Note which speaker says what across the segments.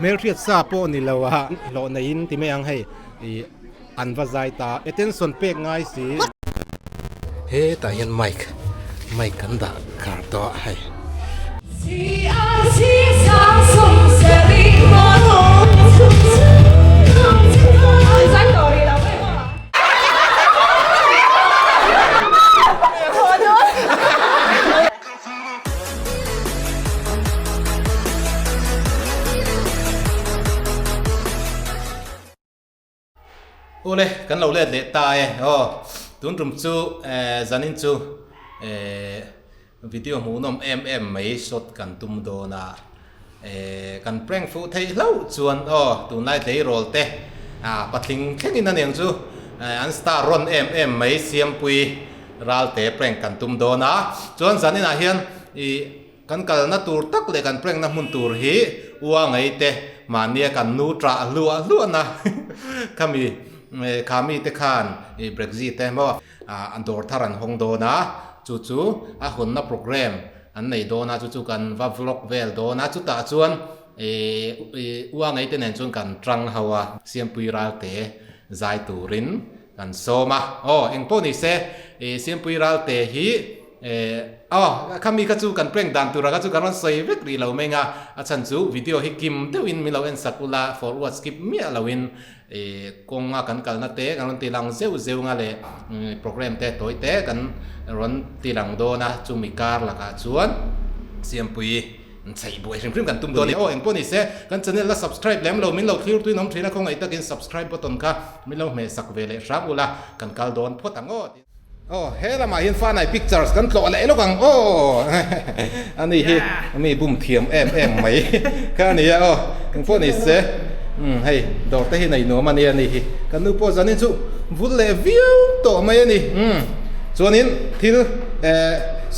Speaker 1: เมลเทียดซาโปนี่เราฮะโลในอินที่ไม่ยังให้อันว่าใจตาเต้นส่วนเป๊กง่ายสิเฮ้แต่ยันไม่กันดาขาดต่อให้โอ้เลยกันเราเล่นเละตายโอ้ตุนจุ่มจูจันินจูวิดีโอหมูนมไม่สดกันตุ้มโดนะกันแปลงฟูไทยเล่าชวนโอ้ตุนไล่เตะโรลเตะปัดทิ้งแค่นี้นั่นเองจูอันสตาร์รอนไม่เสียมปุยรัลเตะแปลงกันตุ้มโดนะชวนจันินอาเฮียนกันกันนัตูตักเลยกันแปลงน้ำมุนตูร์ฮีว่าไงเตะมาเนี่ยกันนูตราลัวนะขามีเตคานเบรกซิตแต่ว่าอันโดร์ทารันฮงโดนะจู่หุ่นนับโปรแกรมอันไหนโดนะจู่กันว่าบล็อกเวลโดนะตาชวนว่าไงเตนชวนกันตรังหัวเสียมปุยรัลเตใจตูรินกันโซมาเอ็งพวกนี้เสียมปุยรัลเตฮีข้ามีกระจูกันเปล่งดันตัวกระจูกันวันสวยเวกรีเราไม่งาอาจารย์จูวิดีโอให้กิมเทวินมีเราเอ็นสักุลา forward skip มีเราเอ็นกงกันกันนัดเตะกันตีหลังเซลงาเลยโปรแกรมเตะตัวเตะกันรันตีหลังโดนะจูมิการละกันชวนเสียมปุยใส่บวยเริ่มกันตุ้มตัวนี้เอ็งพวกนี้กันจะเนี่ยละ subscribe แล้วเราไม่เราคลิกตัวน้องทรีนะคงไอ้ตะกิน subscribe บนต้นค่ะไม่เราไม่สักเวลเลยครับอุละกันกัลโดนพดตังโอ้เฮ้ละมาเห็นฟ้าใน pictures กันโตอะไรลูกกังอันนี้มีบุ้มเทียมไหมแค่นี้พวกนี้ให้ดอกแต่ที่ไหนหนูมันเนี่ยนี่กันนูโพสอันนี้จู่วุ่นเลยวิวโตมาเนี่ยนี่ส่วนนี้ที่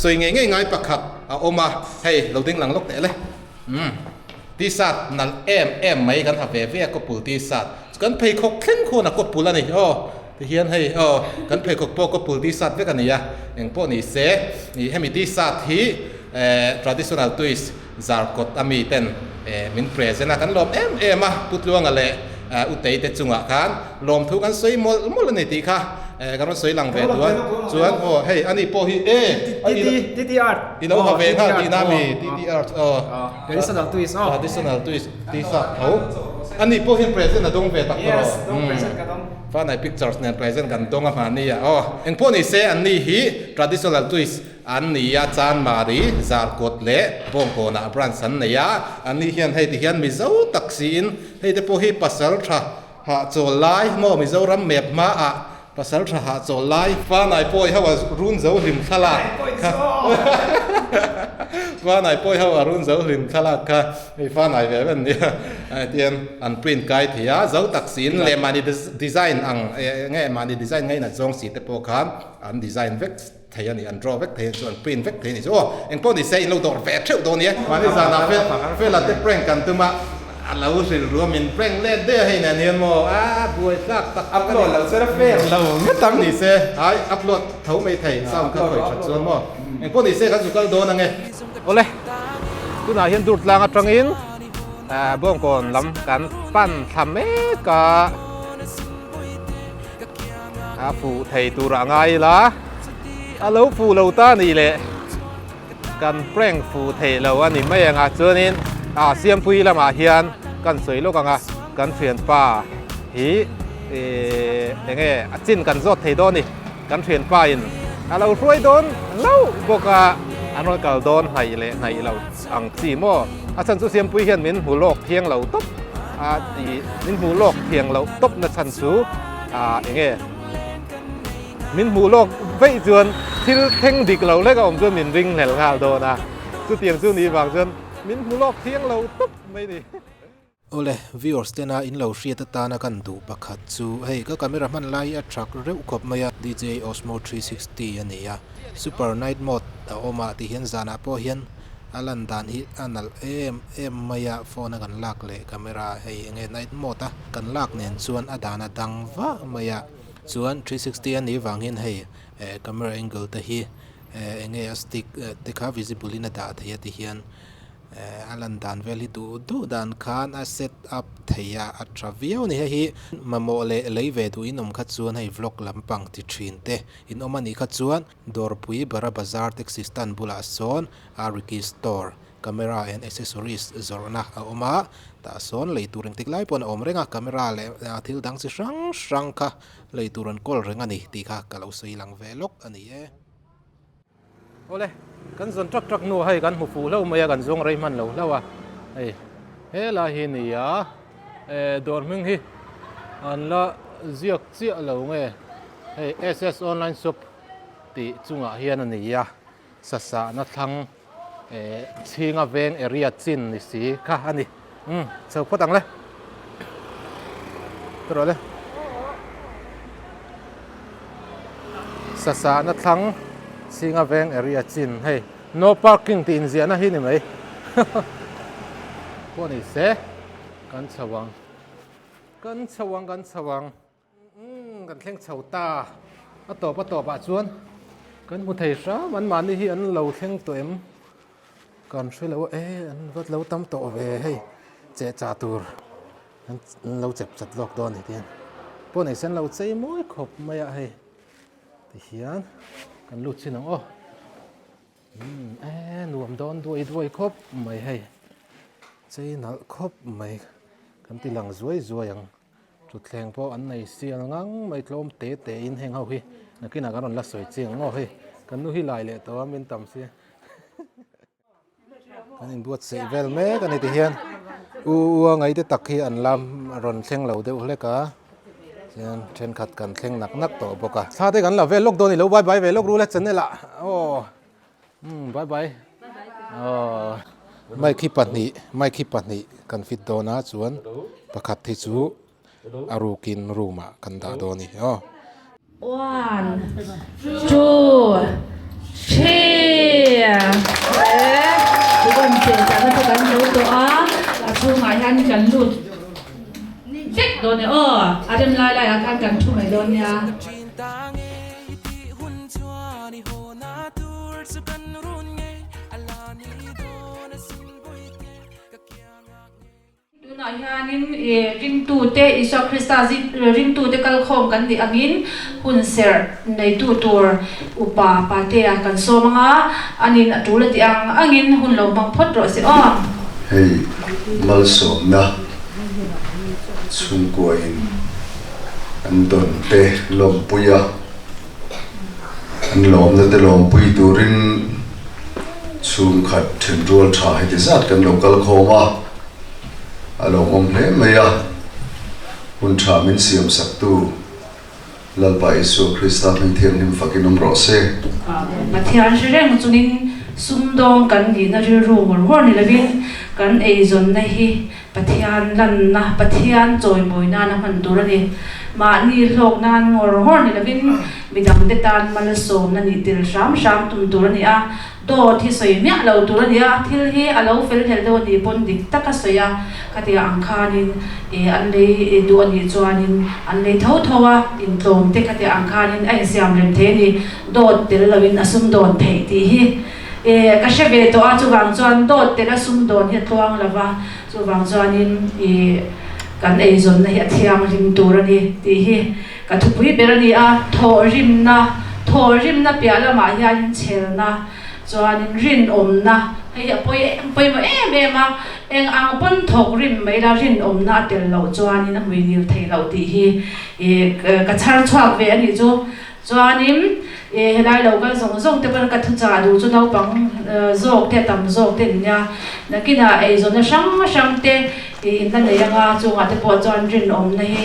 Speaker 1: สวยง่ายปักขัดเอามาให้เราดึงหลังล็อกเตะเลยที่สัตว์นั่นไหมกันทับเวียก็ปูที่สัตว์กันเพย์คกเข่งคนก็ปูแล้วนี่ที่เฮียนให้กันเพย์ก็ก็ปูที่สัตว์เว้กันนี่อย่างพวกนี้นี่ให้มีที่สัตว์ที่traditional twist จาร์กดอามีเต็นมินเพรสนะกันลมมาพุทธลวงอะไรอุตเตยเตจุงะกันลมทุกันสวยมลนิติค่ะกันว่าสวยหลังเวทด้วยส่วนเฮ้ยอันนี้โปฮี
Speaker 2: DT art
Speaker 1: ที่เราทำเองค่ะที่น่ามี DT art
Speaker 2: traditional twist
Speaker 1: traditional twist ที่สัตว์อันนี้โปฮีเพรสนะตรงเวทักตัวฟ้าใน pictures เนี่ย present กันตรงกับอันนี้เอ็งพวกนี้อันนี้ฮี traditional twist อันนี้จานมารีจาร์กดเล่บงโกนาบรันสันเนี่ยอันนี้เฮียนให้ที่เฮียนมิเจ้าตักซีนให้ที่พวกฮีปัสสาวะหาโจไลโมมิเจ้ารำเม็ดมาปัสสาวะหาโจไลฟ้าในพวกเขาว่ารุ่นเจ้าหิมขลาดฟ้าในพวกเขาว่ารุ่นเจ้าหิมขลาดค่ะมีฟ้าในแบบนี้เตียนอันปริ้นไกด์ที่เจ้าตักซีนเลมานีดีไซน์ง่ายมานีดีไซน์ง่ายนะจงสีแต่พวกเขาอันดีไซน์เวกเทียนนี่อันดรอเวกเทียนส่วนปริ้นเวกเทียนนี่เอ็งพวกนี้เซ็นเราตัวแฝดเท่าตัวนี้วันนี้จะนับเฟลาเตเปร่งกันตัวมาเราสิรวมเป็นเปร่งเล่นเด้อให้เนี่ยเนี่ยโมบวยซักตัก
Speaker 2: อัพโหลดเราเซฟเฟล
Speaker 1: เราไม่ตั้งนี่เสียอัพโหลดเท่าไม่ไทยซ้ำก็เคยชัดส่วนโมเอ็งพวกนี้เสียกันสุดก็โดนยังไงโอ้เลยคุณอาเห็นดูดลางอัตรังอินบ้องก่อนล้ำกันปั้นทำเมกะผู้ไทยตัวร่างไงล่ะเราผู้เราตานี่แหละกันแปลงผู้ไทยเราอันนี้ไม่ยังเจอนี่เสียมพุยละมาเฮียนกันสวยลูกกันเปลี่ยนป่ายังไงจิ้นกันรถไทยโดนนี่กันเปลี่ยนป่าอินเราช่วยโดนเราบอกอันนั้นก็โดนให้เราอังซีโมอาจารย์สุเสียมพุยเฮียนมินหูโลกเทียงเราตบมินหูโลกเทียงเราตบนัชันสูยังไงมินหูโลกไม่จวนที่เข่งดิกเราเล็กอมจนมินวิ่งแหล่งข่าวโดนะสุเตียงสุนี้บางจนมินหูโลกเทียงเราตบไม่ดีโอ้เลยวิวส์เตน่าอินเราเชียตตานักันดูปักขัดจูเฮ้ยก็การไม่รับมันไล่อัตรักเร็วขบมาดีเจออสโม360อันนี้ซูเปอร์ไนท์โหมดแต่ออกมาที่เห็นจานาพอเห็นอลันดานฮิอันนั้นมายาโฟนกันลากเลยกล้องให้ไงไนท์โหมดกันลากเนี่ยส่วนอดานาดังว่ามายาส่วน360อันนี้วางเห็นให้กล้องแองเกิลที่ไงสติ๊กที่เขา visible ในดาที่เห็น alan dan vel hi du dan khan a set up theya a travio ni hi mamo le leive du inom kha chuan hei vlog lampang ti thin te in omani kha chuan dorpui bara bazar texistan bula son ariki store camera and accessories zorna a oma ta son leituring tiklai pon omrenga camera le thil dang si sang kha leituran kol rengani ti kha kalau sei lang velok ani e ole kan zon trak nu hai kan hu fu lo maya kan zong rei man lo lawa ei he la hi ni ya dor ming hi an la ziak chia lo nge ei ss online shop ti chunga hian ani ya sa na thlang chinga veng area chin ni si kha ani chau potang le tro le sa na thlang singa veng area chin hey no parking tin ziana hi ni mai ko ni se kan chawang kan thleng chhota a to pa chuan kan mu thei sa man ni hi an lo thleng to em kan shui lo an vat lo tam to ve hey che cha tur an lo chep chat lok don ni tin po nei sen lo chei moi khop maya hey ti hian kan lut chin ang nuam don duai khop mai hei chei nal khop mai kan ti lang zuai ang chu thleng po an nei sian ngang mai tlom te in heng ho hi nakina kan la soi ching ngo hei kan nu hi lai le to min tam si kan in buat sei vel me kan ti hian ngai te tak hi an lam ron thleng lo deuh hle ka chen khat kan thleng nak to boka tha te kan la ve lok do ni lo bye ve lok ru le chen ne la bye mai khi pahni kan fit do na chuan pakhat thi chu arukin ruma kan da do ni
Speaker 3: 1 2 3 ทุกคนเจอกันแล้วกันรู้ตัวช่วงไหนท่านกันลุดเจ็ดโดนเนี่ยอาจจะไล่อาการกันช่วงไหนโดนเนี่ยดูหน่อยฮะนี่ริงตูเตอิสคริสตาจิริงตูเตกัลคอมกันดิอังินหุ่นเซอร์ในตูตัวอุปาปาเตียกันโซมังอ่ะอันนี้ดูเลยที่อังินหุ่นเราบังพดรอสิ
Speaker 4: เฮ้ยมาสมนะสุงกวยอันตนเตลมปุยอันลมนั่นแต่ลมปุยตัวรินสุงขัดถึงรัวชาให้ที่สัตว์กันลงกัลโคมาอารมณ์อมเล่ไม่ยะหุ่นชามินเสียมสักตู้ลัลปายสุคริสต์เป็นเทียนนิมฟักินอมรสเซ่
Speaker 3: มาเทียนเรื่องจุนินซุ่มดองกันดีนะเรื่องหัวนี่ละบินกันเอจนในฮีปะเทียนลันนะปะเทียนจอยมวยนานะมันตัวนี่มานี่โลกนานหัวนี่ละบินมีดำเตตานมาลสมนั่นนี่ติลชามตุ่มตัวนี่โดที่สวยเมียเราตัวนี้ที่ที่เราเฟลเทลโดนี่ปนดิตักสวยคดีอังคารินอันเลยดูอันนี้จวนินอันเลยเท่าอินโตมเตคดีอังคารินไอเสียมเรมเทนี่โดดเตลเราวินอสุมโดนเทตีก็เชฟเวตัวจูวังจวนโดดเตลสุมโดนเฮทวงละว่าจูวังจวนินกันไอจนนี่เทียมริมตัวนี่ตีก็ทุกปีเบรนี่ทอริมนะเปียละมายันเชลนะจวนรินอมนะให้ไปมาเบมาอังปนถกริมไม่ละรินอมนะเตลเราจวนนี่นะวินิลเทเราตีกระชากชวักเวนี่จวนนี่ได้เราก็ส่งเตเป็นกระทุจาดูจนเราปังโจกเตตำโจกเตเนี่ยนักกินไอจนช่างเตนั่นเลยยังจงอาจจะปวดจวนรินอมนี่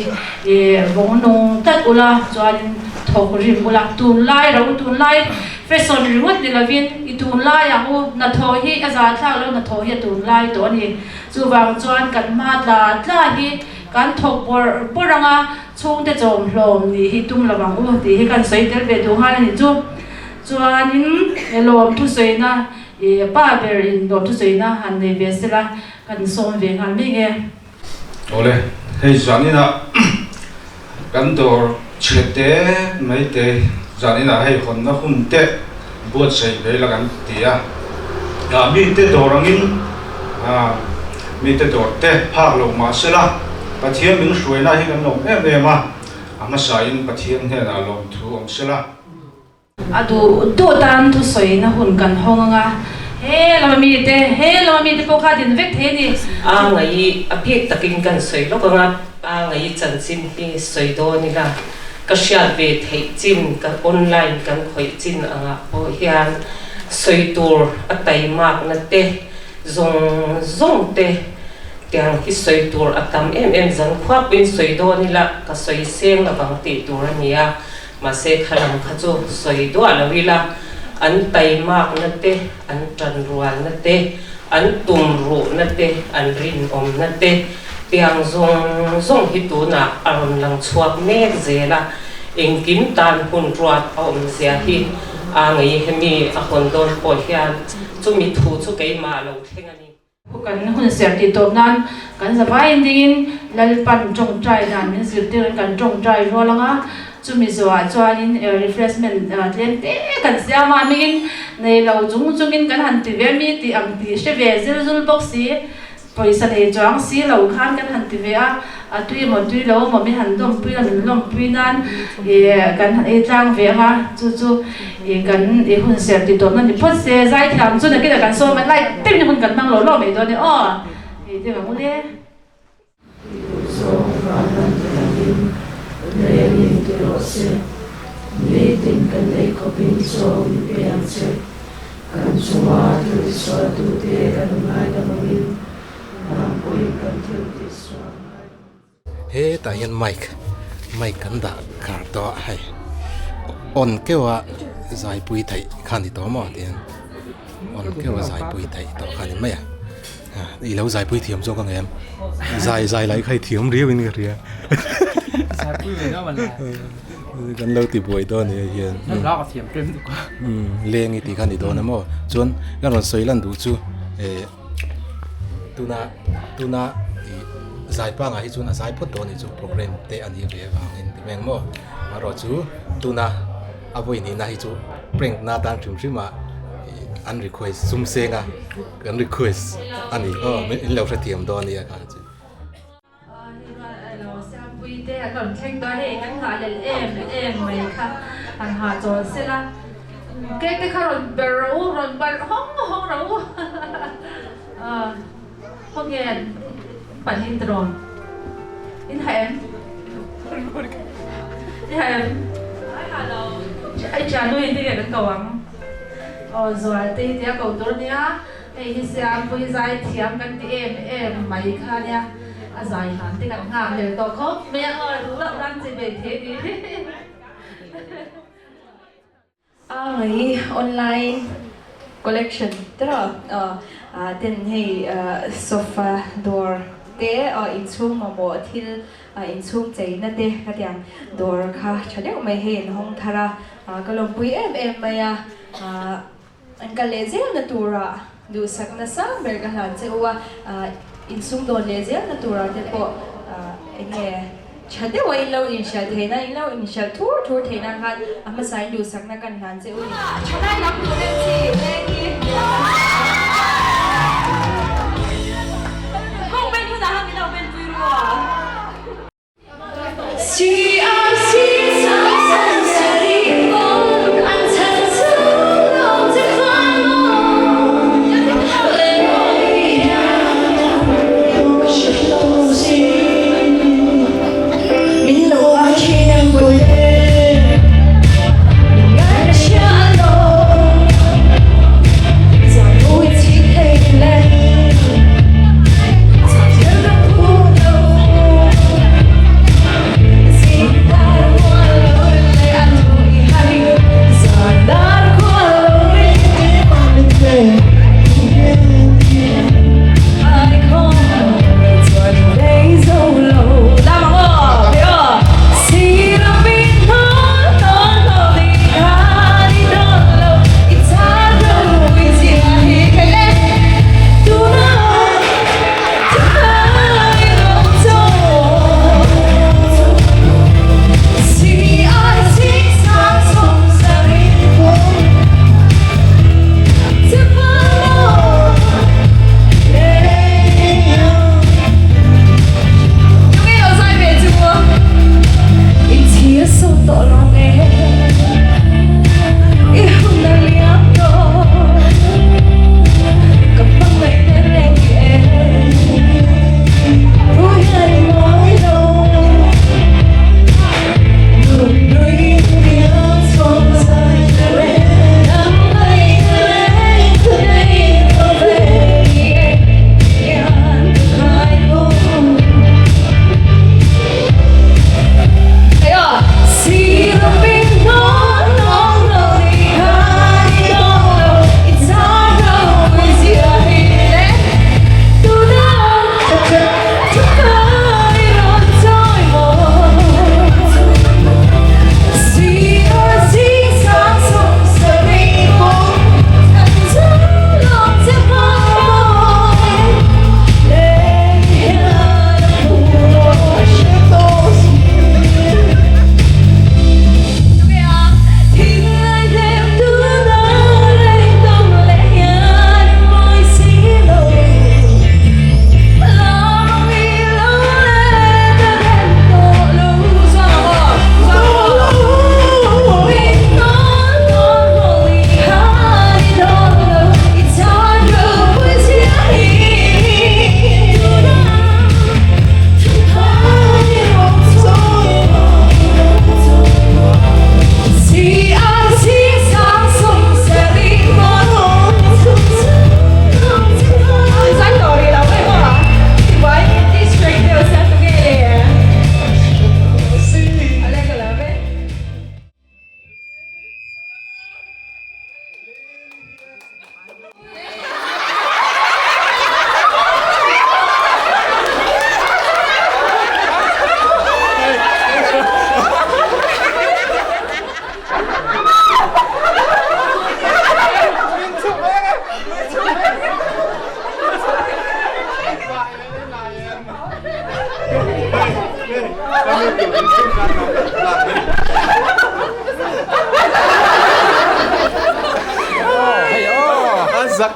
Speaker 3: วงนงตัดอุลาจวนถกริมอุลาตูนไล่เราตูนไล่เฟสซอนริวัดนี่ละวินอีตูนไล่อย่างอูนัทโฮฮีอาจารย์ท่าแล้วนัทโฮฮีตูนไล่ตัวนี้จูวางจวนกันมาลาฮีการถกปวดรังช่วงที่จมลมนี่ฮิตุมระวังอูที่กันใส่เตลเวดูฮานี่จวนนี่ลมทุสวยนะป้าเบรินลมทุสวยนะอันนี้เบสละกันส่งเวียงอันนี้ไง
Speaker 5: โอ้เลยเฮ้ยจานี่นะกันตัวเช็ดเตะไม่เตะจานี่นะให้คนนะหุ่นเตะบวชใส่ไปละกันตีมีเตะตัวรังอิน mi te dor te phak lo ma sela pathian min hruai na hi kan lom em a ama sain pathian he na lom thu om sela
Speaker 3: adu do dan tu soi na hun kan honga he lama mi te pokah din vek the ni
Speaker 6: ngai apik takin kan soi lo ka ngai chan chin pi soi do ni la ka shat ve thei chin ka online kan khoi chin anga o hian soi tur atai mak na te zong te tiang hi soi tur atam em zan khwa pin soi do ni la ka soi seng la bang ti tur ania ma se khalam khachu soi do ala wi la an tai mak na te an tran rual na te an tum ru na te an rin om na te tiang zong hi tu na aron lang chuak mek zela engkim tan hun ruat om zia hi ngai hemi a hon don po hian chu mi thu chu ke ma lo thengani
Speaker 3: kan hun ser ti top nan kan zawai dingin lalpan tong trai nan min zir tir kan tong trai rolanga chumi zoa chuanin refreshment tlen te kan siama mingin nei lo chungin kan han ti ve mi ti ang ti she ve zul box si poisa nei chang si lo khan kan han ti ve a tui lo mo mi han dom pui la min lom pui nan kan han tlang ve ha chu kan hun ser ti top nan ni phot se zai tham chu na ki kan so man lai tim ni hun kan mang lo me do ni te ba mu le
Speaker 7: Lenin te rose, letin kan lei kopin so pian se, kan suma tu so tu te kan mai da mamin, pui kan tiu ti so.
Speaker 1: He ta hian mic kan da kar to hai on kewa zai pui thai khan ti to mo tian on kewa zai pui thai to khan mai i lo zai pui thiam zo ka ngem zai lai khai thiam riu in ria
Speaker 2: Sai pui về đó mà là
Speaker 1: kan lo ti boi to ni hian
Speaker 2: nó lo cái thiểm trim được quá.
Speaker 1: leng i ti khan ti to na mo chon gan ron soi lan du chu tuna zai pa nga hi chun a zai phot to ni chu program te ani ve wang in ti meng mo ma ro chu tuna avoi ni na hi chu prank na tan thrim ma an request sum senga kan request ani in lo thiam do ni ka chu
Speaker 3: Siampuii te kan theng to he kan ha le em mai kha an ha cho se la ke te kha ron bar hong ro hong ye pan hin tron in hem hello ai cha nu in te kan kawang zoal te ko tor nia ei hi Siampuii zai thiam kan ti em mai kha nia dài hẳn thì gặp hàng thì to khóc mẹ ơi đúng là đang gì về thế đi
Speaker 7: Ngai online collection tera ten hei sofa door te in chung ma mo thil in chung chei na te ka tiang door kha chale mai hen hong thara kalom pui em maya an ka lezel na tura du sak na sa ber ka han che wa in sung don lezel na tura te po enge chade wa ilo in shal thena ilo in shal thur thena khan ama sai du sak na kan han che u chana lam tu le chi legi hong ben tu na ha mi na ben tu ro si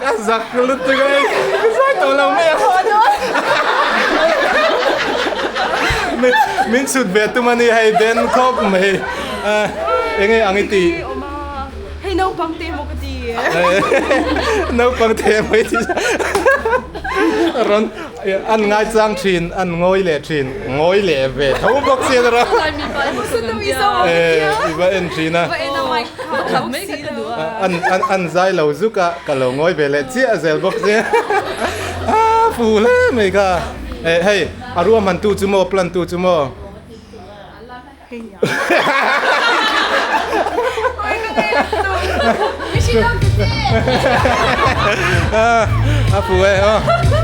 Speaker 1: Azak kelut tu kan. Saya tolong meh. Min sud betu mani hai den kop meh. Engai angiti.
Speaker 8: Hey, no pang te mo ka ti.
Speaker 1: Nấu bằng thêm mấy chứ rồi ăn ngay sang chín ăn ngồi lẹ về thấu bốc xe rồi iba en chín à ăn dai lâu giúp cả lâu ngồi về lẹ chia zel bốc xe phù lẽ mày cả hey aru man tu chumo plan tu chumo phù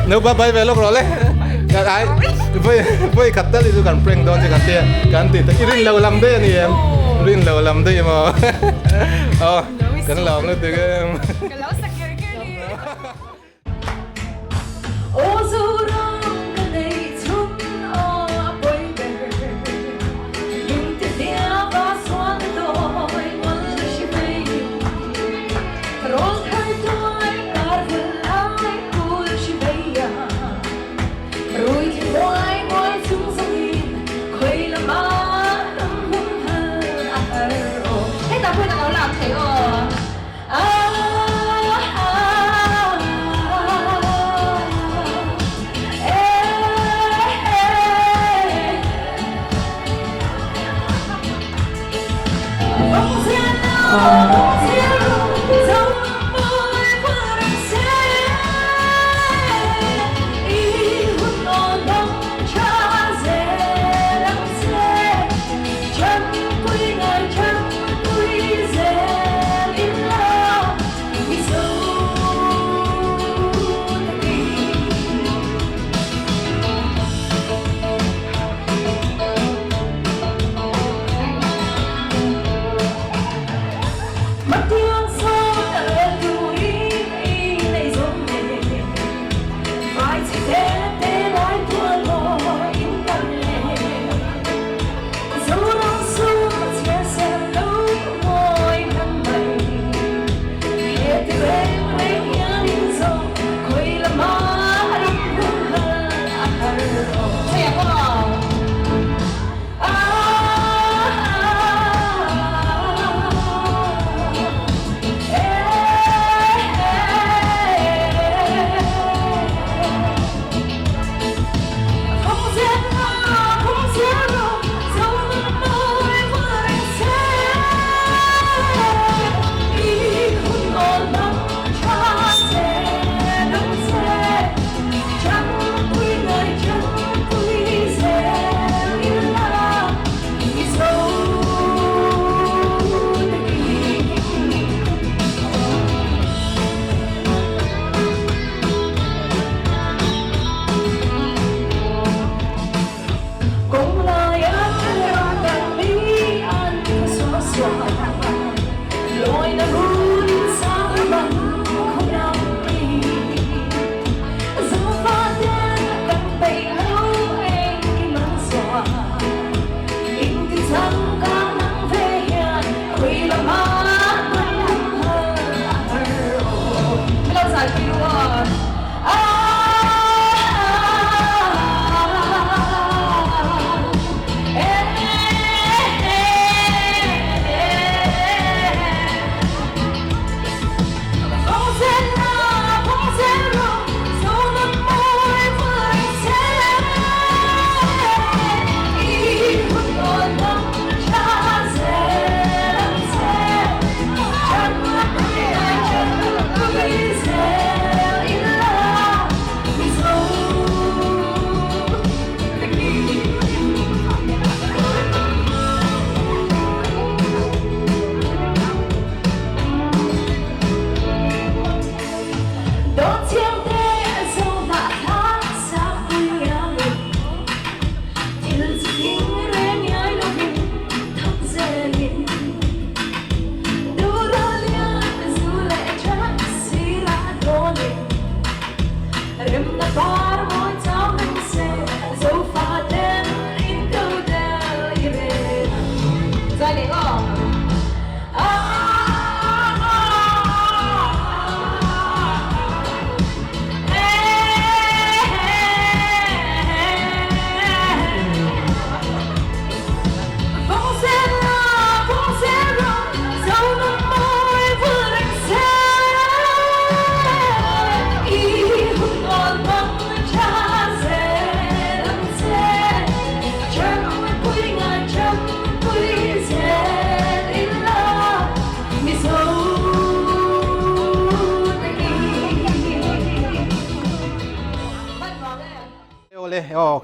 Speaker 1: nếu ba bay về lúc rồi đấy cái ai với cắt tất thì tôi cần prank đó thì cắt tiền cắt tiền thì rin lâu làm đấy anh em rin lâu làm đấy mà cái lâu nó từ cái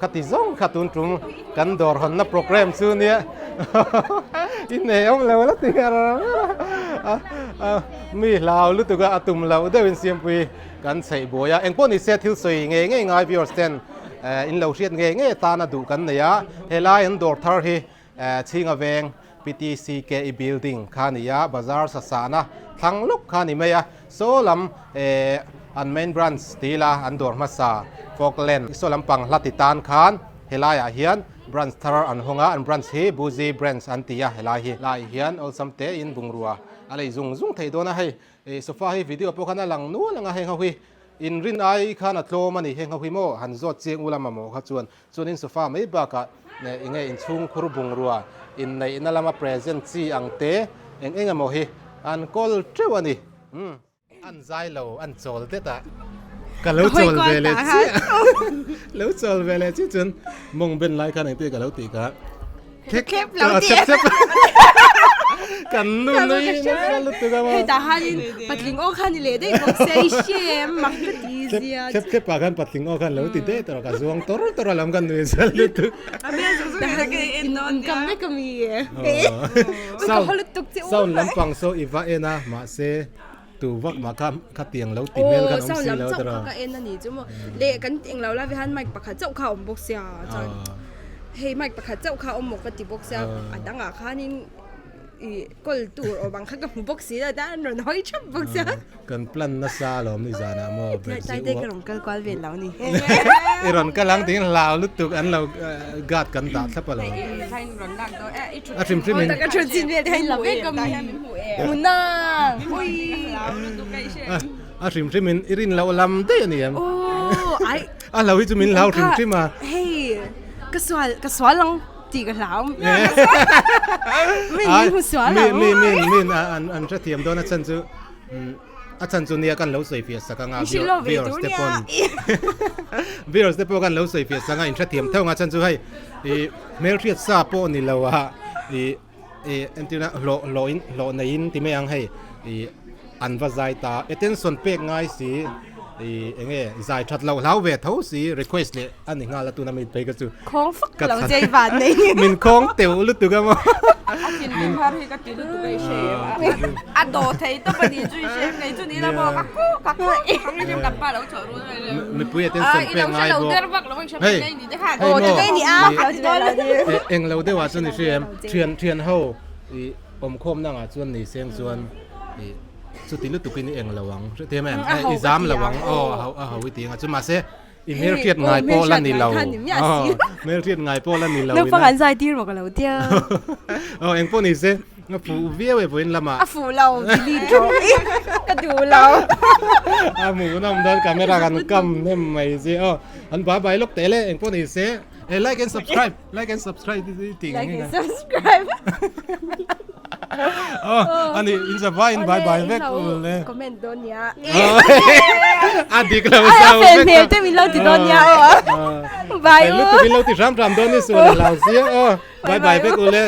Speaker 1: คัติซงคัตุนจุงกันดอร์หันนับโปรแกรมซูเนี่ยอินเนอมเลวแล้วติงอะไรมีลาวลุตุกอาตุมลาวเดวินเซียมปุยกันใส่บัวยเอ็งพวกนี้เสียทิลสวยเงี้ยง่ายวิวสเตนอินเลวเชียนเงี้ยตาหน้าดูกันเนี่ยเฮลายอันดอร์ทาร์ฮีชิงอเวง PTCKE building ข้านี่ยาบาซาร์สสานะทั้งลุกข้านี่ไม่ยาโซลัมอันเมนบรันส์ตีลาอันดอร์มาซาฟอกเลนโซลัมปังลัติตานคานเฮลายาเฮียนบรันส์ทาร์อันฮงาอันบรันส์ฮีบูซีบรันส์อันตียาเฮลายฮีลายเฮียนออลซัมเตอินบุงรัวอะไรซุงไทยโดนะให้โซฟาฮีวิดีโอพวกข้าหลังนู้นหลังให้เขาฮีอินรินไอข้านัดโลมันนี่ให้เขาฮีโมหันจอดเจียงอุลามะโมข้าจวนอินโซฟาไม่บ้ากะเนี่ยอิงอินซุงครูบุงรัวอินในนั่นละมา present ซีอังเตเองโมฮีอัน call เจ้าวันนี้อันใจเราอันโจลเด็ดอะก็แล้วโจลเวลจีแล้วโจลเวลจีจนมองเป็นไรกันเองตีก็แล้วตีกันเข็บเราตีกันนู่นนี่นั่นลุตัวกันมา
Speaker 8: แต่ฮันปัดลิงโอคันนี่เลยได้บอกเสียเชี่ยมักจะดีสิอ่ะ
Speaker 1: เข็บปากกันปัดลิงโอคันแล้วตีเด็ดแต่ก็จวงตัวลำกันด้วยสัลลุตัว
Speaker 8: แต่ก็อินนอนกันไม่ก็มี
Speaker 1: เศร้าลำปังโซอีวาเอนะมาเซตัววักมาคัดเตียงแล้วตีเมลกันองซีแล้วตลอด
Speaker 8: ก็เอ็นนั่นนี่จุ๊มเละกันเตียงแล้ววิหารไม่ปักขัดเจ้าข่าวบอกเสียจังเฮ้ยไม่ปักขัดเจ้าข่าวหมกกติบอกเสียอันดังอ่ะค่ะนี่ก็ตัวบางครั้งก็หูบอกเสียแต่หนูน้อยชอบบอกเสีย
Speaker 1: กันพลันนัสซาลอมนี่จานะโมเป็น
Speaker 8: ใจเด็กกับหลงกันกวาดเวรแล้วนี่
Speaker 1: รอนก็ลังถึงลาวลุตุกอันเรากาดกันตาทับปะเรา
Speaker 8: ใช่รอนดังตัว
Speaker 1: อาชิมชิมิน
Speaker 8: แต่ก็ชวนจินเวทให้เราไม่ก็มีมุนน่าอุ้ย
Speaker 1: อาชิมชิมินอิรินเราลำเตี้ยนี่
Speaker 8: โอ้ไอ้
Speaker 1: เราวิจุมินเราชิมชิมา
Speaker 8: เฮ้ยก็สวนลังตีกันแล้วไม่มีสวนแล้ว
Speaker 1: มีอันจะเทียมโดนอาจารย์จูเนี่ยกันแล้วสวยเฟียสกังอาวิวสเตปอนวิวสเตปอนกันแล้วสวยเฟียสกังอินจะเทียมเท่าอาจารย์จูให้เมลเทียซาโปนี่เราว่าอันที่น่ะโลในอินที่ไม่ยังให้อันว่าใจตาเต้นส่วนเป๊กง่ายสิใจชัดเราเวทเขาสิ request เลยอันนี้งานละตัวนั้นไม่ไปก็จู
Speaker 8: ของฟักเราใจบานนี่
Speaker 1: มินของเตียวลุตุกันมั้ง
Speaker 8: มินพาร์ที่ก็ตีลุตุกันเชฟอ่ะโดดไทยต้องไปดีจุยเชฟในจุดนี้เราบอกกักอีกครั้งนี้จะกลับบ้านเราเฉยรู้เลย
Speaker 1: ไม่พูดเต้นส่วนเป๊กง่ายบ่
Speaker 8: เฮ้ยโอ้จะได้นี่อ่ะเราจะได้
Speaker 1: เอ็งเราได้ว่าส่วนนี้เชียนเขาอมคมนั่งอ่ะส่วนนี้เสียงส่วนสุดที่ลุตุกินเองระวังเทียมแม่อีซามระวังเอาวิธีงั้นจุมาเสอีเมลเทียดไงโปลันนี่เราเมลเทียดไงโปลันนี่เรา
Speaker 8: นึกฟังอันใจดีบอกกันแล้วเดียว
Speaker 1: เอ็งพวกนี้เสฟูเวียเว้ยพูดละมา
Speaker 8: ฟูเราดีโจ้ก็ดูเรา
Speaker 1: หมูน้ำดันกาเมรากันกำเนี่ยไม่สิอันบ้าใบลูกเตะเลยเอ็งพวกนี้เสlike and subscribe ที่ติ่ง
Speaker 8: like and subscribe
Speaker 1: อันนี้อินสบายบายเวกเลย
Speaker 8: คอมเมนต์โดนยา
Speaker 1: ดีกว่า
Speaker 8: เราเป็นเพจที่มีเราติดโดนยา
Speaker 1: บายลูกที่เราติดรำโดนนี่ส่วนเราเสียบายเวกเลย